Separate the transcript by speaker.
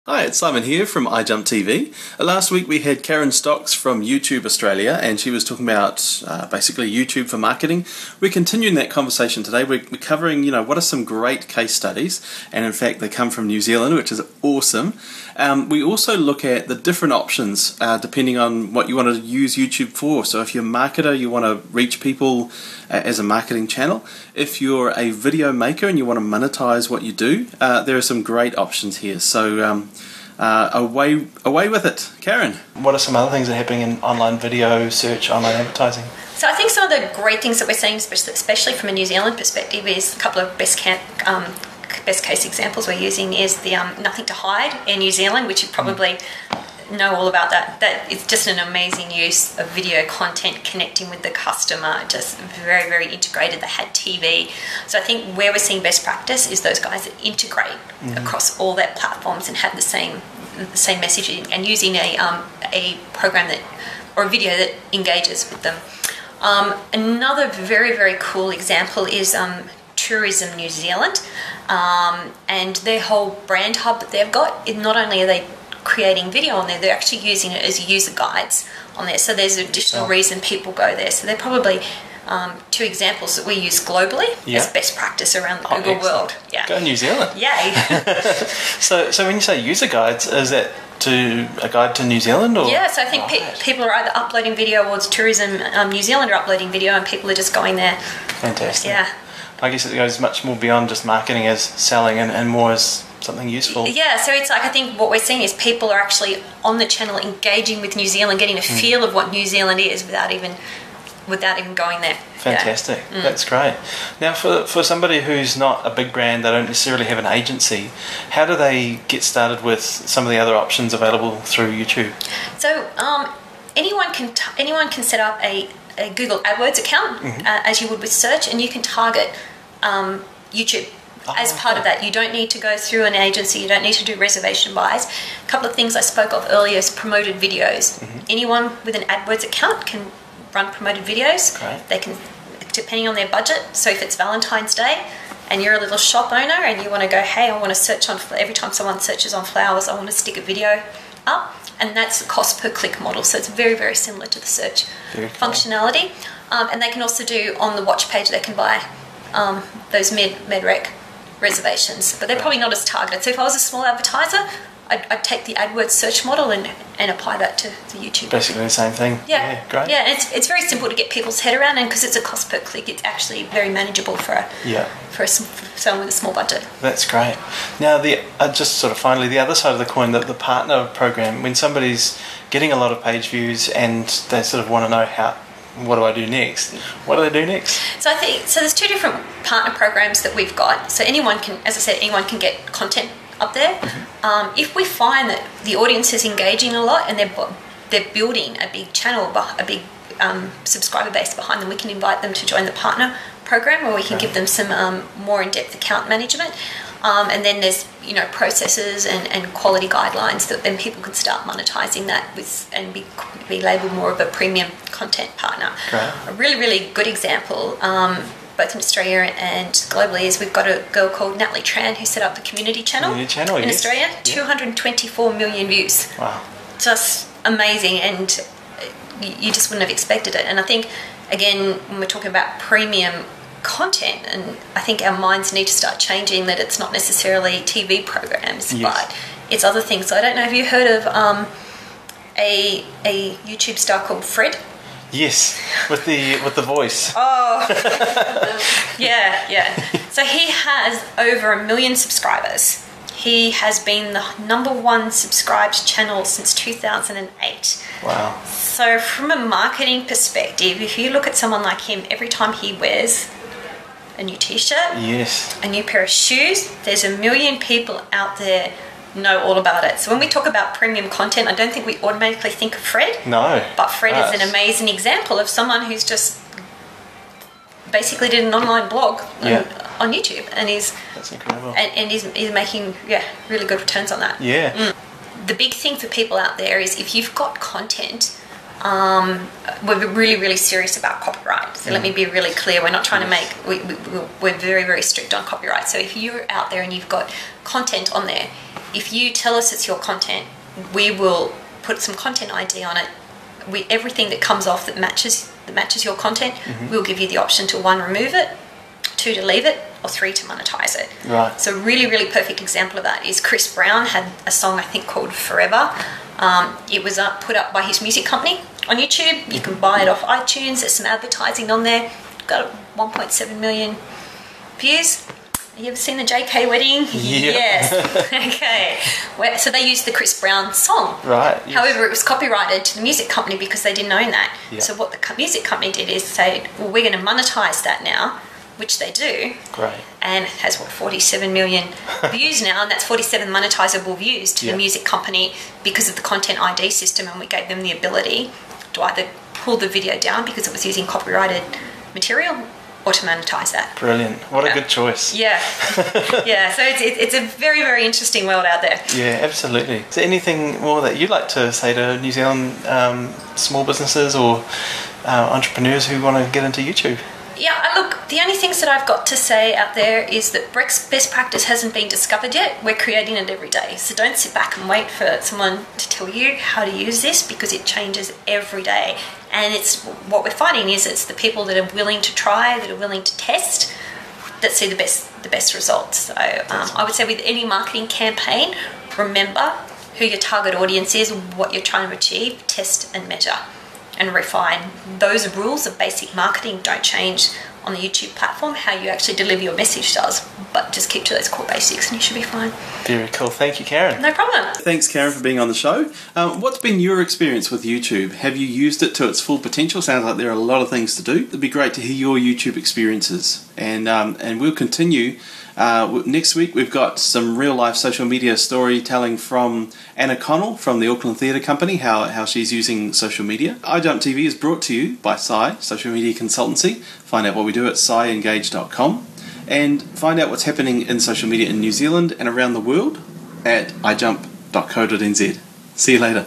Speaker 1: Hi, it's Simon here from iJumpTV. Last week we had Karen Stocks from YouTube Australia, and she was talking about basically YouTube for marketing. We're continuing that conversation today. We're covering, what are some great case studies, and in fact they come from New Zealand, which is awesome. We also look at the different options depending on what you want to use YouTube for. So if you're a marketer, you want to reach people as a marketing channel. If you're a video maker and you want to monetize what you do, there are some great options here. So away with it. Karen, what are some other things that are happening in online video search, online advertising?
Speaker 2: So I think some of the great things that we're seeing, especially from a New Zealand perspective, is a couple of best case examples we're using is the Nothing to Hide in New Zealand, which you probably know all about. That it's just an amazing use of video content connecting with the customer, just very, very integrated. They had TV. So I think where we're seeing best practice is those guys that integrate across all their platforms and have the same messaging and using a program or a video that engages with them. Another very, very cool example is Tourism New Zealand, and their whole brand hub that they've got. Not only are they creating video on there, they're actually using it as user guides on there, so there's an additional reason people go there. So they're probably two examples that we use globally as best practice around the Google world.
Speaker 1: Go New Zealand.
Speaker 2: Yay.
Speaker 1: So when you say user guides, is that to a guide to New Zealand? Or?
Speaker 2: Yeah, so I think people are either uploading video, or Tourism New Zealand are uploading video, and people are just going there.
Speaker 1: Fantastic.
Speaker 2: Yeah.
Speaker 1: I guess it goes much more beyond just marketing as selling and more as something useful.
Speaker 2: Yeah, so it's like, I think what we're seeing is people are actually on the channel engaging with New Zealand, getting a feel of what New Zealand is without even going there.
Speaker 1: Fantastic. That's great. Now for somebody who's not a big brand, they don't necessarily have an agency, how do they get started with some of the other options available through YouTube?
Speaker 2: So anyone can set up a Google AdWords account as you would with search, and you can target YouTube. As part of that, you don't need to go through an agency, you don't need to do reservation buys. A couple of things I spoke of earlier is promoted videos. Anyone with an AdWords account can run promoted videos.
Speaker 1: Great.
Speaker 2: They can, depending on their budget, so if it's Valentine's Day and you're a little shop owner and you want to go, hey, I want to search on, every time someone searches on flowers, I want to stick a video up, and that's the cost per click model, so it's very, very similar to the search functionality. And they can also do, on the watch page, they can buy those mid-rec reservations, but they're probably not as targeted. So if I was a small advertiser, I'd take the AdWords search model and apply that to the YouTube.
Speaker 1: Basically the same thing.
Speaker 2: Yeah,
Speaker 1: great.
Speaker 2: Yeah, and it's very simple to get people's head around, and because it's a cost per click, it's actually very manageable for someone with a small budget. That's great.
Speaker 1: Now, just sort of finally, the other side of the coin, the partner program, when somebody's getting a lot of page views and they sort of want to know what do I do next? What do they do next?
Speaker 2: So there's two different partner programs that we've got. So anyone can, as I said, anyone can get content up there. If we find that the audience is engaging a lot and they're building a big channel, a big subscriber base behind them, we can invite them to join the partner program, where we can give them some more in-depth account management. And then there's processes and quality guidelines that then people can start monetizing that with, and be labelled more of a premium content partner.
Speaker 1: Great.
Speaker 2: A really, really good example, both in Australia and globally, is we've got a girl called Natalie Tran who set up the community channel in Australia. 224 million views.
Speaker 1: Wow.
Speaker 2: Just amazing, and you just wouldn't have expected it. And I think, again, when we're talking about premium content, and I think our minds need to start changing, that it's not necessarily TV programs, but it's other things. So I don't know, have you heard of a YouTube star called Fred?
Speaker 1: Yes, with the voice.
Speaker 2: Oh, yeah. So he has over 1 million subscribers. He has been the #1 subscribed channel since 2008.
Speaker 1: Wow.
Speaker 2: So from a marketing perspective, if you look at someone like him, every time he wears a new t-shirt, a new pair of shoes, there's 1 million people out there know all about it. So when we talk about premium content, I don't think we automatically think of Fred. No. But Fred is an amazing example of someone who's just basically did an online blog on YouTube, and that's incredible. And he's making really good returns on that. The big thing for people out there is, if you've got content we're really, really serious about copyright. So let me be really clear. We're not trying to make, we're very, very strict on copyright. So if you're out there and you've got content on there, if you tell us it's your content, we will put some content ID on it. Everything that comes off that matches your content, we'll give you the option to 1, remove it, 2, to leave it, or 3, to monetize it.
Speaker 1: Right.
Speaker 2: So really, really perfect example of that is Chris Brown had a song, I think, called Forever. It was put up by his music company on YouTube. You can buy it off iTunes. There's some advertising on there. Got 1.7 million views. Have you ever seen the JK wedding?
Speaker 1: Yeah.
Speaker 2: Yes. Okay. So they used the Chris Brown song.
Speaker 1: Right. Yes.
Speaker 2: However, it was copyrighted to the music company because they didn't own that.
Speaker 1: Yeah.
Speaker 2: So what the music company did is say, well, we're going to monetize that now, which they do.
Speaker 1: Great.
Speaker 2: And it has, 47 million views now, and that's 47 monetizable views to the music company because of the content ID system, and we gave them the ability to either pull the video down because it was using copyrighted material or to monetize that.
Speaker 1: Brilliant. What a good choice.
Speaker 2: Yeah. Yeah, so it's a very, very interesting world out there.
Speaker 1: Yeah, absolutely. Is there anything more that you'd like to say to New Zealand small businesses or entrepreneurs who want to get into YouTube?
Speaker 2: Yeah, look, the only things that I've got to say out there is that best practice hasn't been discovered yet. We're creating it every day. So don't sit back and wait for someone to tell you how to use this, because it changes every day. And it's what we're finding is it's the people that are willing to try, that are willing to test, that see the best results. So I would say with any marketing campaign, remember who your target audience is, what you're trying to achieve, test and measure and refine. Those rules of basic marketing don't change on the YouTube platform. How you actually deliver your message does, but just keep to those core basics and you should be fine.
Speaker 1: Very cool. Thank you, Karen.
Speaker 2: No problem.
Speaker 1: Thanks, Karen, for being on the show. What's been your experience with YouTube? Have you used it to its full potential? Sounds like there are a lot of things to do. It'd be great to hear your YouTube experiences. And we'll continue. Next week we've got some real life social media storytelling from Anna Connell from the Auckland Theatre Company, how she's using social media. iJumpTV is brought to you by Sci, Social Media Consultancy. Find out what we do at sciengage.com and find out what's happening in social media in New Zealand and around the world at iJump.co.nz. See you later.